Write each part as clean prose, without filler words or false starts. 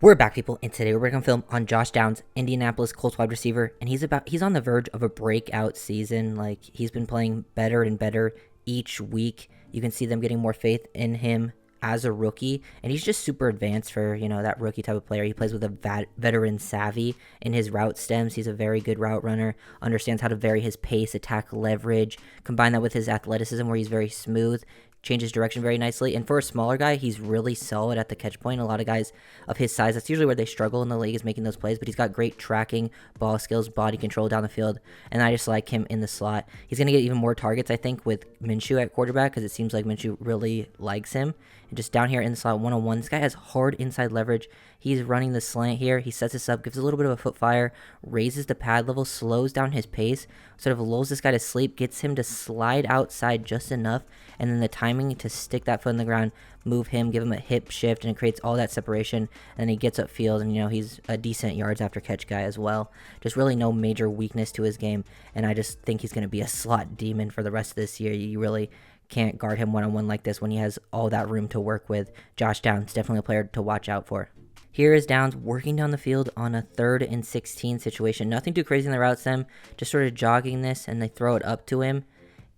We're back, people, and today we're going to film on Josh Downs, Indianapolis Colts wide receiver, and he's on the verge of a breakout season. Like, he's been playing better and better each week. You can see them getting more faith in him as a rookie, and he's just super advanced for, that rookie type of player. He plays with a veteran savvy in his route stems. He's a very good route runner, understands how to vary his pace, attack leverage, combine that with his athleticism where he's very smooth, changes direction very nicely. And for a smaller guy, he's really solid at the catch point. A lot of guys of his size, that's usually where they struggle in the league, is making those plays. But he's got great tracking, ball skills, body control down the field. And I just like him in the slot. He's going to get even more targets, I think, with Minshew at quarterback, because it seems like Minshew really likes him. And just down here in the slot, one-on-one, this guy has hard inside leverage. He's running the slant here. He sets this up, gives a little bit of a foot fire, raises the pad level, slows down his pace, sort of lulls this guy to sleep, gets him to slide outside just enough, and then the timing to stick that foot in the ground, move him, give him a hip shift, and it creates all that separation. And then he gets upfield, and he's a decent yards after catch guy as well. Just really no major weakness to his game, and I just think he's going to be a slot demon for the rest of this year. You really can't guard him one-on-one like this when he has all that room to work with. Josh Downs, definitely a player to watch out for. Here is Downs working down the field on a 3rd and 16 situation. Nothing too crazy in the route stem, just sort of jogging this, and they throw it up to him,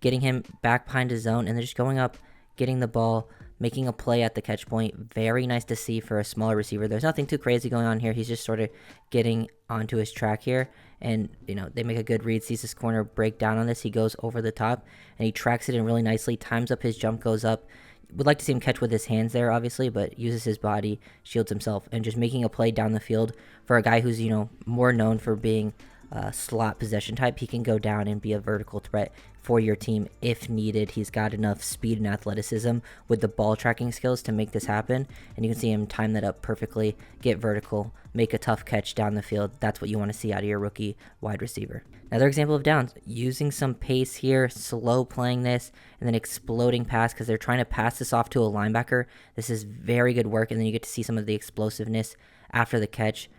getting him back behind his zone, and they're just going up, getting the ball, making a play at the catch point. Very nice to see for a smaller receiver. There's nothing too crazy going on here. He's just sort of getting onto his track here, and they make a good read, sees this corner break down on this. He goes over the top, and he tracks it in really nicely, times up his jump, goes up. Would like to see him catch with his hands there, obviously, but uses his body, shields himself, and just making a play down the field for a guy who's, more known for being a slot possession type. He can go down and be a vertical threat for your team if needed. He's got enough speed and athleticism with the ball tracking skills to make this happen, and you can see him time that up perfectly, get vertical, make a tough catch down the field. That's what you want to see out of your rookie wide receiver. Another example of Downs, using some pace here, slow playing this, and then exploding pass because they're trying to pass this off to a linebacker. This is very good work, and then you get to see some of the explosiveness after the catch.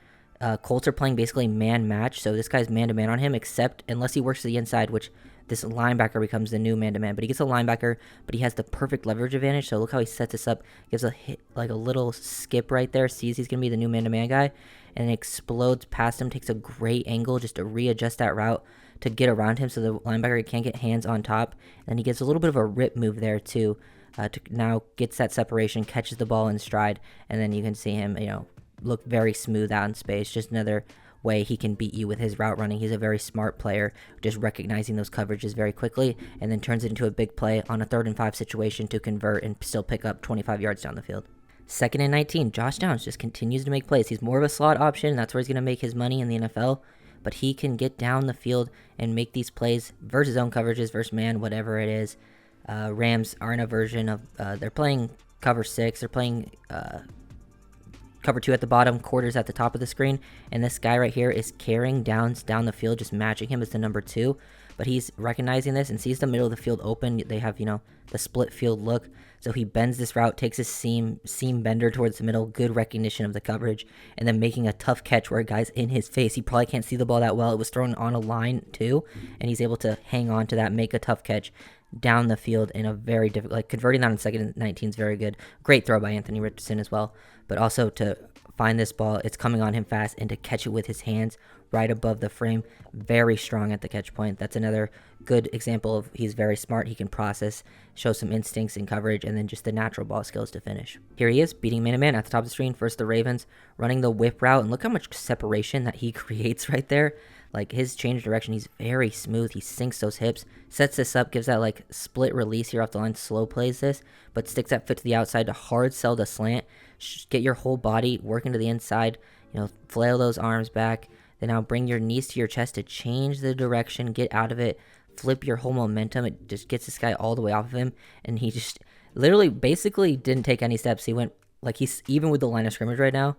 Colts are playing basically man match, so this guy's man-to-man on him, except unless he works to the inside, which this linebacker becomes the new man-to-man. But he gets a linebacker, but he has the perfect leverage advantage, so look how he sets this up, gives a hit, like a little skip right there, sees he's going to be the new man-to-man guy, and explodes past him, takes a great angle just to readjust that route to get around him so the linebacker can't get hands on top. And he gets a little bit of a rip move there too, to now gets that separation, catches the ball in stride, and then you can see him, look very smooth out in space. Just another way he can beat you with his route running. He's a very smart player, just recognizing those coverages very quickly, and then turns it into a big play on a 3rd and 5 situation to convert and still pick up 25 yards down the field. 2nd and 19, Josh Downs just continues to make plays. He's more of a slot option. That's where he's going to make his money in the NFL, but he can get down the field and make these plays versus zone coverages, versus man, whatever it is. Rams are in a version of, they're playing cover 6. They're playing cover 2 at the bottom, quarters at the top of the screen, and this guy right here is carrying Downs down the field, just matching him as the number 2, but he's recognizing this and sees the middle of the field open. They have, the split field look, so he bends this route, takes his seam bender towards the middle, good recognition of the coverage, and then making a tough catch where a guy's in his face. He probably can't see the ball that well. It was thrown on a line too, and he's able to hang on to that, make a tough catch down the field in a very difficult, converting that on 2nd and 19 is very good. Great throw by Anthony Richardson as well, but also to find this ball, it's coming on him fast, and to catch it with his hands right above the frame, very strong at the catch point. That's another good example of he's very smart. He can process, show some instincts in coverage, and then just the natural ball skills to finish. Here he is, beating man-to-man at the top of the screen, first the Ravens, running the whip route, and look how much separation that he creates right there. Like, his change of direction, he's very smooth. He sinks those hips, sets this up, gives that, split release here off the line, slow plays this, but sticks that foot to the outside to hard sell the slant, get your whole body working to the inside, flail those arms back, then now bring your knees to your chest to change the direction, get out of it, flip your whole momentum. It just gets this guy all the way off of him, and he just literally basically didn't take any steps. He went, he's even with the line of scrimmage right now,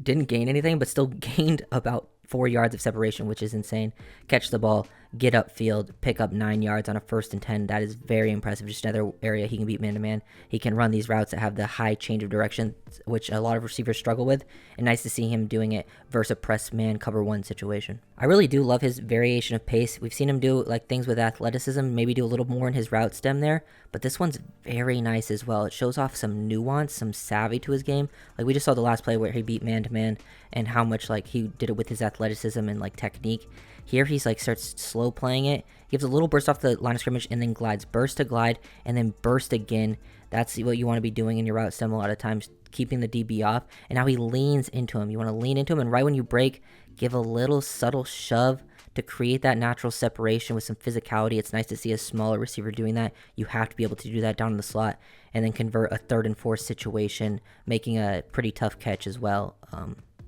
didn't gain anything, but still gained about 4 yards of separation, which is insane. Catch the ball, get upfield, pick up 9 yards on a 1st and 10. That is very impressive. Just another area he can beat man to man. He can run these routes that have the high change of direction, which a lot of receivers struggle with. And nice to see him doing it versus a press man cover one situation. I really do love his variation of pace. We've seen him do like things with athleticism, maybe do a little more in his route stem there, but this one's very nice as well. It shows off some nuance, some savvy to his game. Like we just saw the last play where he beat man to man and how much like he did it with his athleticism and like technique. Here he's like starts slow playing it, gives a little burst off the line of scrimmage and then glides, burst to glide and then burst again. That's what you want to be doing in your route stem a lot of times, keeping the DB off. And now he leans into him. You want to lean into him, and right when you break, give a little subtle shove to create that natural separation with some physicality. It's nice to see a smaller receiver doing that. You have to be able to do that down in the slot and then convert a 3rd and 4 situation, making a pretty tough catch as well.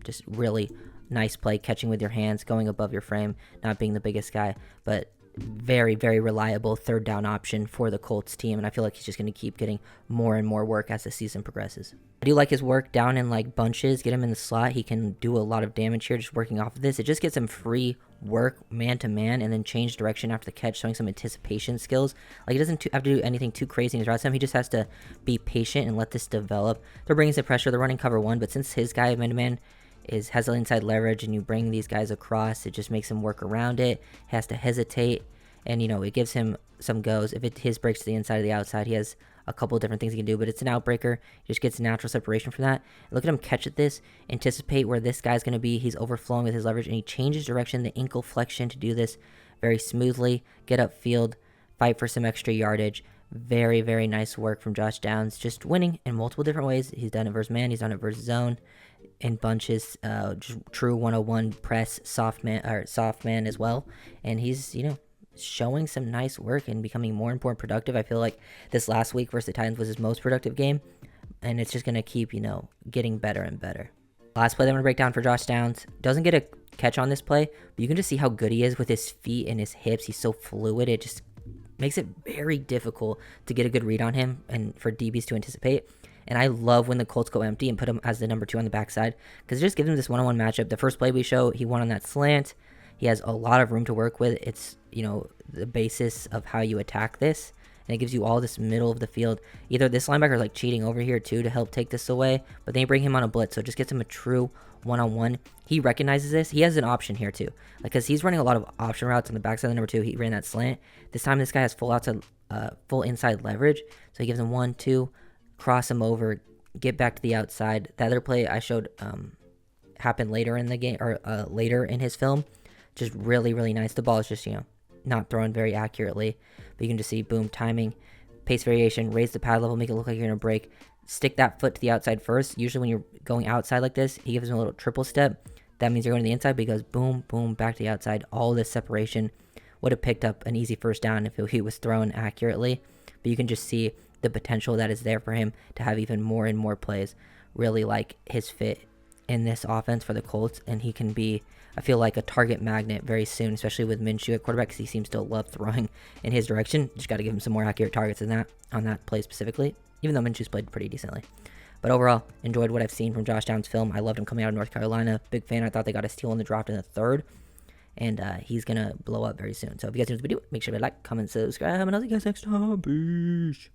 Just really nice play, catching with your hands, going above your frame, not being the biggest guy, but very, very reliable 3rd down option for the Colts team, and I feel like he's just going to keep getting more and more work as the season progresses. I do like his work down in like bunches, get him in the slot. He can do a lot of damage here just working off of this. It just gets him free work man to man and then change direction after the catch, showing some anticipation skills. Like he doesn't have to do anything too crazy in his route stem. He just has to be patient and let this develop. They're bringing some pressure. They're running cover one, but since his guy man to man has the inside leverage and you bring these guys across, it just makes him work around it. He has to hesitate, and it gives him some goes. If his breaks to the inside or the outside, he has a couple of different things he can do, but it's an outbreaker. He just gets natural separation from that. Look at him catch at this, anticipate where this guy's going to be. He's overflowing with his leverage, and he changes direction, the ankle flexion to do this very smoothly. Get upfield, fight for some extra yardage. Very, very nice work from Josh Downs, just winning in multiple different ways. He's done it versus man, he's done it versus zone, in bunches, just true 101 press, soft man as well. And he's, showing some nice work and becoming more and more productive. I feel like this last week versus the Titans was his most productive game, and it's just going to keep, getting better and better. Last play that I'm going to break down for Josh Downs. Doesn't get a catch on this play, but you can just see how good he is with his feet and his hips. He's so fluid. It just makes it very difficult to get a good read on him and for DBs to anticipate. And I love when the Colts go empty and put him as the number 2 on the backside, because it just gives him this one-on-one matchup. The first play we show, he won on that slant. He has a lot of room to work with. It's, the basis of how you attack this. And it gives you all this middle of the field. Either this linebacker is like cheating over here too to help take this away, but then you bring him on a blitz, so it just gets him a true one-on-one. He recognizes this. He has an option here too, because he's running a lot of option routes on the backside of the number 2. He ran that slant. This time this guy has full inside leverage, so he gives him 1, 2, cross him over, get back to the outside. The other play I showed happened later in the game, or later in his film. Just really, really nice. The ball is just, not thrown very accurately, but you can just see, boom, timing, pace variation, raise the pad level, make it look like you're going to break, stick that foot to the outside first. Usually when you're going outside like this, he gives him a little triple step. That means you're going to the inside, but he goes boom, boom, back to the outside. All this separation would have picked up an easy first down if he was thrown accurately, but you can just see the potential that is there for him to have even more and more plays. Really like his fit in this offense for the Colts, and he can be, I feel like, a target magnet very soon, especially with Minshew at quarterback, because he seems to love throwing in his direction. Just got to give him some more accurate targets than that on that play specifically, even though Minshew's played pretty decently. But overall, enjoyed what I've seen from Josh Downs' film. I loved him coming out of North Carolina. Big fan. I thought they got a steal in the draft in the 3rd, and he's going to blow up very soon. So if you guys enjoyed the video, make sure to like, comment, subscribe, and I'll see you guys next time. Peace.